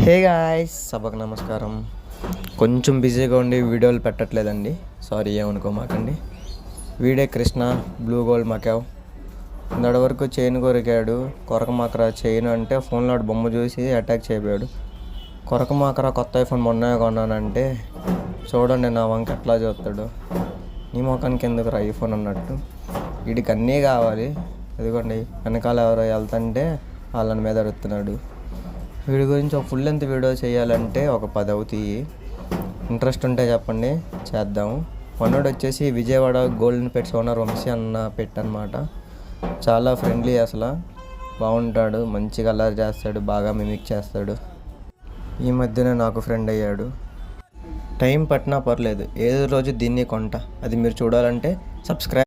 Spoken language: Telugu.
హే గాయ్స్, సభకు నమస్కారం. కొంచెం బిజీగా ఉండి వీడియోలు పెట్టట్లేదండి, సారీ ఏమనుకోమాకండి. వీడే కృష్ణ, బ్లూ గోల్డ్ మకావ్. ఇందడి వరకు చైన్ కొరికాడు. కొరకమాకరా చైన్ అంటే ఫోన్లో బొమ్మ చూసి అటాక్ చేయబోయాడు. కొరకమాకరా కొత్త ఐఫోన్ మొన్నే కొన్నానంటే చూడండి నా వంక ఎట్లా చూస్తాడు. నీ మొఖానికి ఎందుకు ఐఫోన్ అన్నట్టు. వీడికి అన్నీ కావాలి. ఇదిగోండి వెనకాల ఎవరో వెళ్తుంటే వాళ్ళని మీద అడుగుతున్నాడు. వీడి గురించి ఒక ఫుల్ లెంత్ వీడియో చేయాలంటే ఒక 10 అవుతాయి. ఇంట్రెస్ట్ ఉంటే చెప్పండి, చేద్దాము. మనోడు వచ్చేసి Vijayawada golden pets owner Vamshi అన్న పెట్ అనమాట. చాలా ఫ్రెండ్లీ, అసలు బాగుంటాడు, మంచిగా అల్లరి చేస్తాడు, బాగా మిమిక్ చేస్తాడు. ఈ మధ్యనే నాకు ఫ్రెండ్ అయ్యాడు. టైం పట్టినా పర్లేదు, ఏదో రోజు దీన్ని కొంట. అది మీరు చూడాలంటే సబ్స్క్రైబ్